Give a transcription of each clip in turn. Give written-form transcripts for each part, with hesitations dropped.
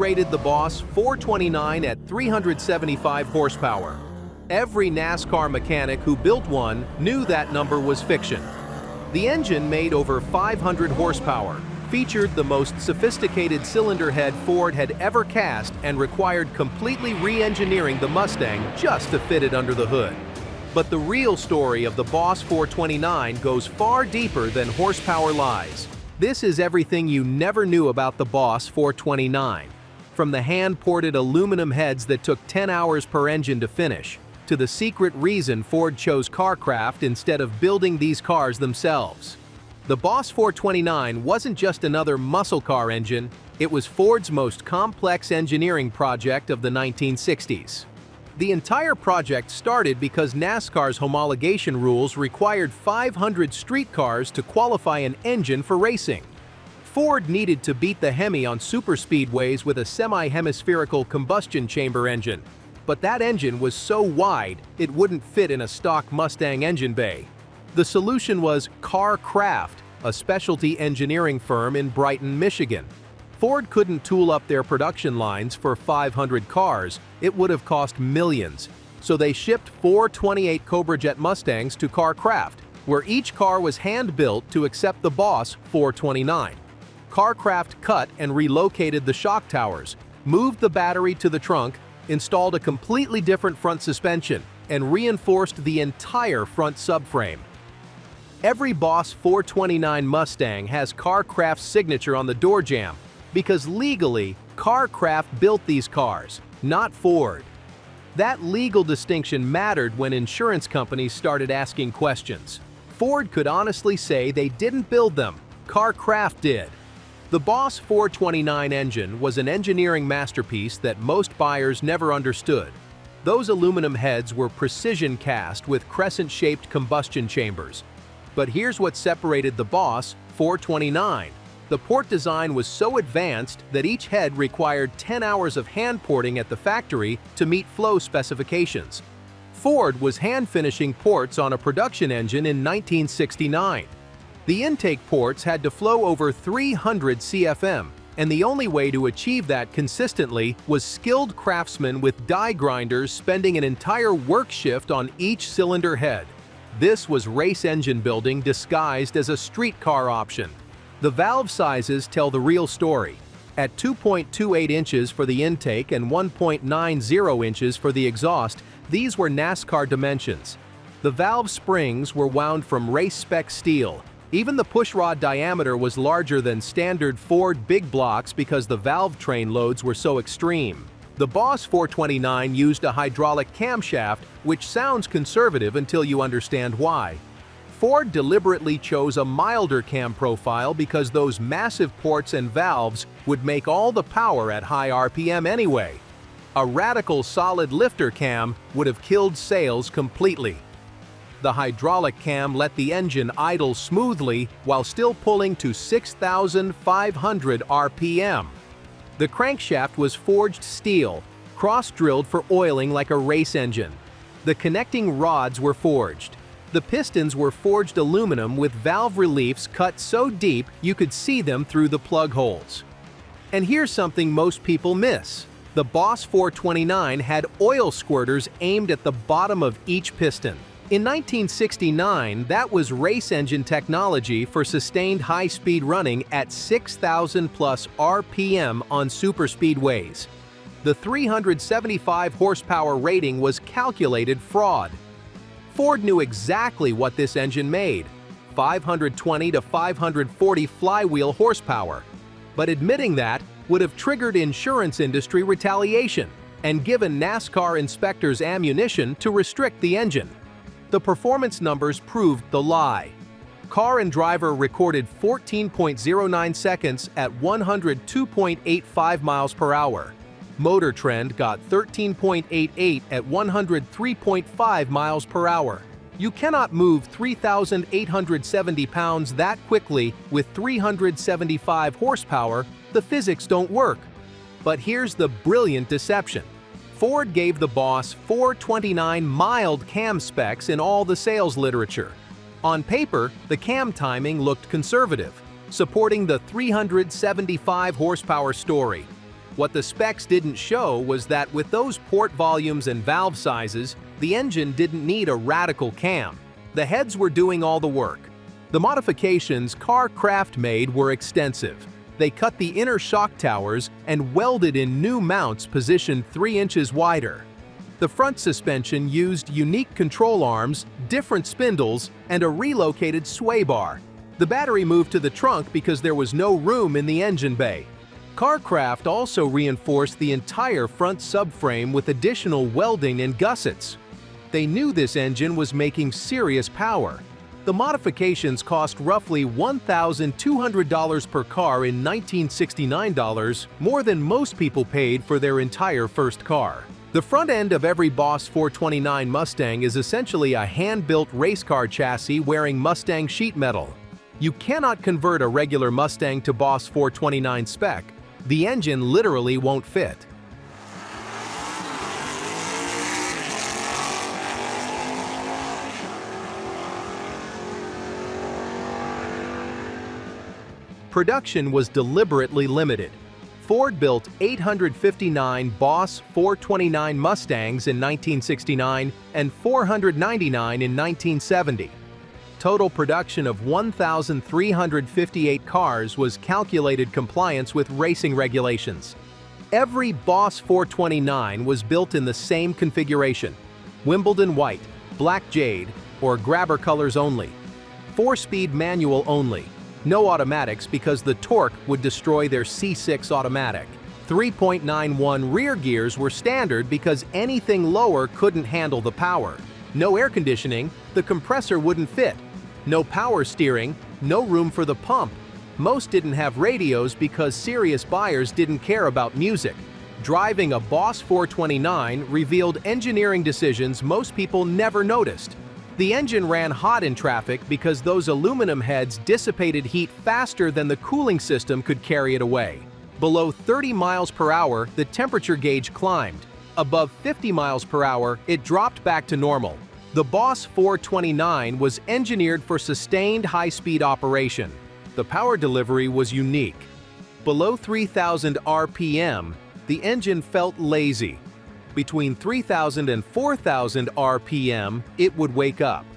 rated the Boss 429 at 375 horsepower. Every NASCAR mechanic who built one knew that number was fiction. The engine made over 500 horsepower, featured the most sophisticated cylinder head Ford had ever cast, and required completely re-engineering the Mustang just to fit it under the hood. But the real story of the Boss 429 goes far deeper than horsepower lies. This is everything you never knew about the Boss 429. From the hand-ported aluminum heads that took 10 hours per engine to finish, to the secret reason Ford chose Kar Kraft instead of building these cars themselves. The Boss 429 wasn't just another muscle car engine, it was Ford's most complex engineering project of the 1960s. The entire project started because NASCAR's homologation rules required 500 street cars to qualify an engine for racing. Ford needed to beat the Hemi on superspeedways with a semi-hemispherical combustion chamber engine, but that engine was so wide it wouldn't fit in a stock Mustang engine bay. The solution was Kar Kraft, a specialty engineering firm in Brighton, Michigan. Ford couldn't tool up their production lines for 500 cars, it would have cost millions. So they shipped 4 28 Cobra Jet Mustangs to Kar Kraft, where each car was hand-built to accept the Boss 429. Kar Kraft cut and relocated the shock towers, moved the battery to the trunk, installed a completely different front suspension, and reinforced the entire front subframe. Every Boss 429 Mustang has Kar Kraft's signature on the door jamb, because legally, Kar Kraft built these cars, not Ford. That legal distinction mattered when insurance companies started asking questions. Ford could honestly say they didn't build them, Kar Kraft did. The Boss 429 engine was an engineering masterpiece that most buyers never understood. Those aluminum heads were precision cast with crescent-shaped combustion chambers. But here's what separated the Boss 429. The port design was so advanced that each head required 10 hours of hand porting at the factory to meet flow specifications. Ford was hand-finishing ports on a production engine in 1969. The intake ports had to flow over 300 CFM, and the only way to achieve that consistently was skilled craftsmen with die grinders spending an entire work shift on each cylinder head. This was race engine building disguised as a street car option. The valve sizes tell the real story. At 2.28 inches for the intake and 1.90 inches for the exhaust, these were NASCAR dimensions. The valve springs were wound from race-spec steel. Even the pushrod diameter was larger than standard Ford big blocks because the valve train loads were so extreme. The Boss 429 used a hydraulic camshaft, which sounds conservative until you understand why. Ford deliberately chose a milder cam profile because those massive ports and valves would make all the power at high RPM anyway. A radical solid lifter cam would have killed sales completely. The hydraulic cam let the engine idle smoothly while still pulling to 6,500 RPM. The crankshaft was forged steel, cross-drilled for oiling like a race engine. The connecting rods were forged. The pistons were forged aluminum with valve reliefs cut so deep you could see them through the plug holes. And here's something most people miss. The Boss 429 had oil squirters aimed at the bottom of each piston. In 1969, that was race engine technology for sustained high-speed running at 6,000 plus RPM on superspeedways. The 375 horsepower rating was calculated fraud. Ford knew exactly what this engine made, 520 to 540 flywheel horsepower. But admitting that would have triggered insurance industry retaliation and given NASCAR inspectors ammunition to restrict the engine. The performance numbers proved the lie. Car and driver recorded 14.09 seconds at 102.85 miles per hour. Motor Trend got 13.88 at 103.5 miles per hour. You cannot move 3,870 pounds that quickly with 375 horsepower. The physics don't work. But here's the brilliant deception. Ford gave the Boss 429 mild cam specs in all the sales literature. On paper, the cam timing looked conservative, supporting the 375 horsepower story. What the specs didn't show was that with those port volumes and valve sizes, the engine didn't need a radical cam. The heads were doing all the work. The modifications Kar Kraft made were extensive. They cut the inner shock towers and welded in new mounts positioned 3 inches wider. The front suspension used unique control arms, different spindles, and a relocated sway bar. The battery moved to the trunk because there was no room in the engine bay. Kar Kraft also reinforced the entire front subframe with additional welding and gussets. They knew this engine was making serious power. The modifications cost roughly $1,200 per car in 1969 dollars, more than most people paid for their entire first car. The front end of every Boss 429 Mustang is essentially a hand-built race car chassis wearing Mustang sheet metal. You cannot convert a regular Mustang to Boss 429 spec. The engine literally won't fit. Production was deliberately limited. Ford built 859 Boss 429 Mustangs in 1969 and 499 in 1970. Total production of 1,358 cars was calculated compliance with racing regulations. Every Boss 429 was built in the same configuration: Wimbledon white, black jade, or grabber colors only. 4-speed manual only. No automatics because the torque would destroy their C6 automatic. 3.91 rear gears were standard because anything lower couldn't handle the power. No air conditioning, the compressor wouldn't fit. No power steering, no room for the pump. Most didn't have radios because serious buyers didn't care about music. Driving a Boss 429 revealed engineering decisions most people never noticed. The engine ran hot in traffic because those aluminum heads dissipated heat faster than the cooling system could carry it away. Below 30 miles per hour, the temperature gauge climbed. Above 50 miles per hour, it dropped back to normal. The Boss 429 was engineered for sustained high-speed operation. The power delivery was unique. Below 3,000 RPM, the engine felt lazy. Between 3,000 and 4,000 RPM, it would wake up.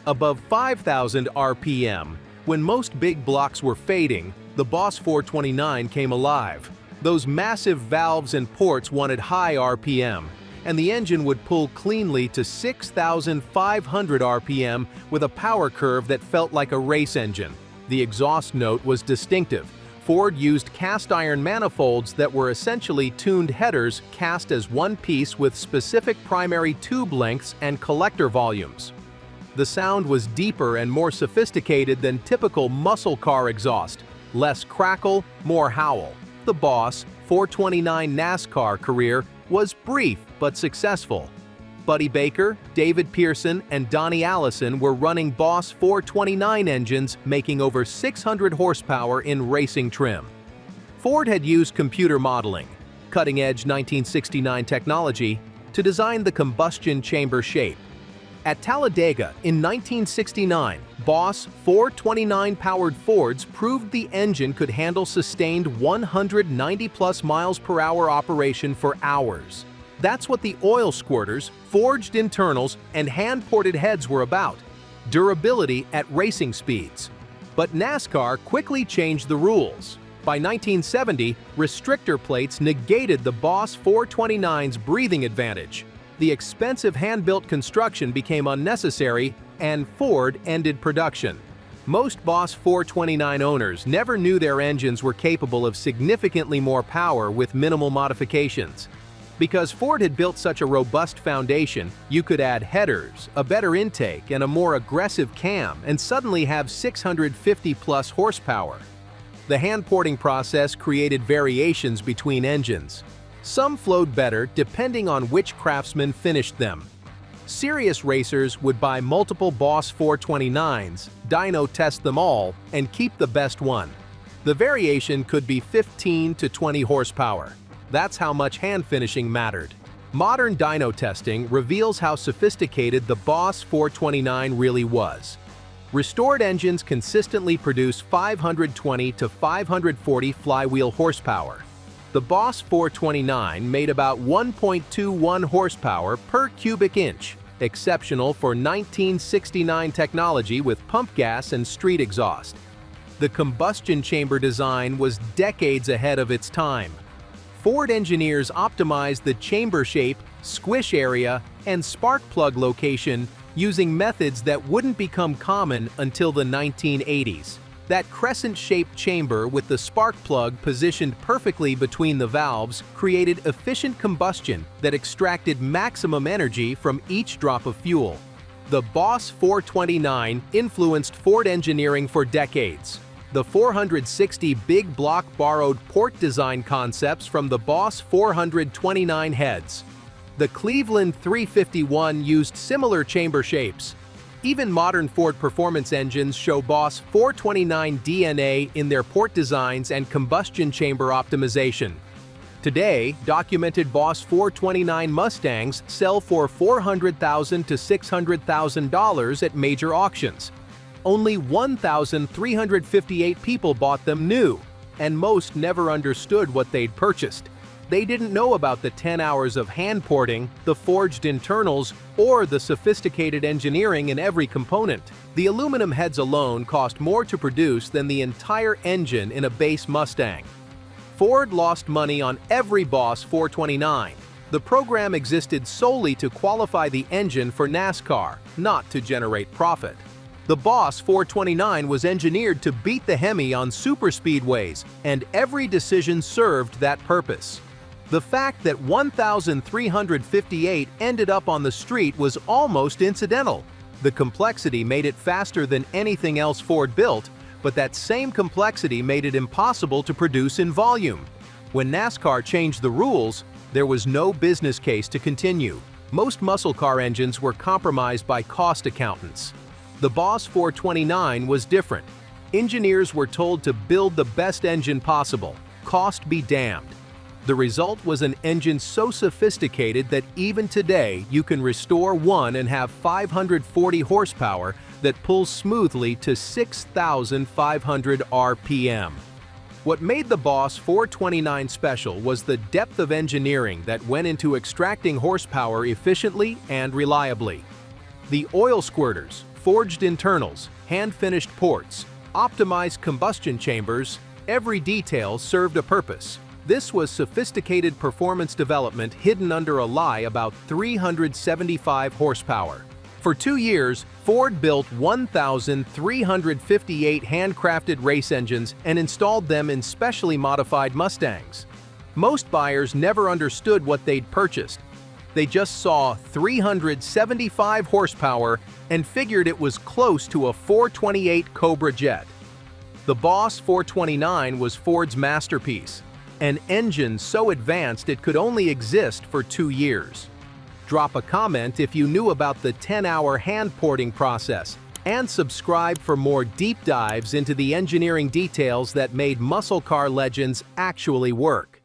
Above 5,000 RPM, when most big blocks were fading, the Boss 429 came alive. Those massive valves and ports wanted high RPM, and the engine would pull cleanly to 6,500 RPM with a power curve that felt like a race engine. The exhaust note was distinctive. Ford used cast iron manifolds that were essentially tuned headers cast as one piece with specific primary tube lengths and collector volumes. The sound was deeper and more sophisticated than typical muscle car exhaust. Less crackle, more howl. The Boss 429 NASCAR career was brief but successful. Buddy Baker, David Pearson, and Donnie Allison were running Boss 429 engines making over 600 horsepower in racing trim. Ford had used computer modeling, cutting-edge 1969 technology, to design the combustion chamber shape. At Talladega in 1969, Boss 429-powered Fords proved the engine could handle sustained 190-plus miles per hour operation for hours. That's what the oil squirters, forged internals, and hand-ported heads were about: durability at racing speeds. But NASCAR quickly changed the rules. By 1970, restrictor plates negated the Boss 429's breathing advantage. The expensive hand-built construction became unnecessary, and Ford ended production. Most Boss 429 owners never knew their engines were capable of significantly more power with minimal modifications. Because Ford had built such a robust foundation, you could add headers, a better intake, and a more aggressive cam, and suddenly have 650-plus horsepower. The hand-porting process created variations between engines. Some flowed better depending on which craftsman finished them. Serious racers would buy multiple Boss 429s, dyno test them all, and keep the best one. The variation could be 15 to 20 horsepower. That's how much hand finishing mattered. Modern dyno testing reveals how sophisticated the Boss 429 really was. Restored engines consistently produce 520 to 540 flywheel horsepower. The Boss 429 made about 1.21 horsepower per cubic inch, exceptional for 1969 technology with pump gas and street exhaust. The combustion chamber design was decades ahead of its time. Ford engineers optimized the chamber shape, squish area, and spark plug location using methods that wouldn't become common until the 1980s. That crescent-shaped chamber with the spark plug positioned perfectly between the valves created efficient combustion that extracted maximum energy from each drop of fuel. The Boss 429 influenced Ford engineering for decades. The 460 big block borrowed port design concepts from the Boss 429 heads. The Cleveland 351 used similar chamber shapes. Even modern Ford performance engines show Boss 429 DNA in their port designs and combustion chamber optimization. Today, documented Boss 429 Mustangs sell for $400,000 to $600,000 at major auctions. Only 1,358 people bought them new, and most never understood what they'd purchased. They didn't know about the 10 hours of hand porting, the forged internals, or the sophisticated engineering in every component. The aluminum heads alone cost more to produce than the entire engine in a base Mustang. Ford lost money on every Boss 429. The program existed solely to qualify the engine for NASCAR, not to generate profit. The Boss 429 was engineered to beat the Hemi on superspeedways, and every decision served that purpose. The fact that 1,358 ended up on the street was almost incidental. The complexity made it faster than anything else Ford built, but that same complexity made it impossible to produce in volume. When NASCAR changed the rules, there was no business case to continue. Most muscle car engines were compromised by cost accountants. The Boss 429 was different. Engineers were told to build the best engine possible, cost be damned. The result was an engine so sophisticated that even today you can restore one and have 540 horsepower that pulls smoothly to 6,500 RPM. What made the Boss 429 special was the depth of engineering that went into extracting horsepower efficiently and reliably. The oil squirters, forged internals, hand-finished ports, optimized combustion chambers, every detail served a purpose. This was sophisticated performance development hidden under a lie about 375 horsepower. For 2 years, Ford built 1,358 handcrafted race engines and installed them in specially modified Mustangs. Most buyers never understood what they'd purchased. They just saw 375 horsepower and figured it was close to a 428 Cobra jet. The Boss 429 was Ford's masterpiece, an engine so advanced it could only exist for 2 years. Drop a comment if you knew about the 10-hour hand porting process, and subscribe for more deep dives into the engineering details that made muscle car legends actually work.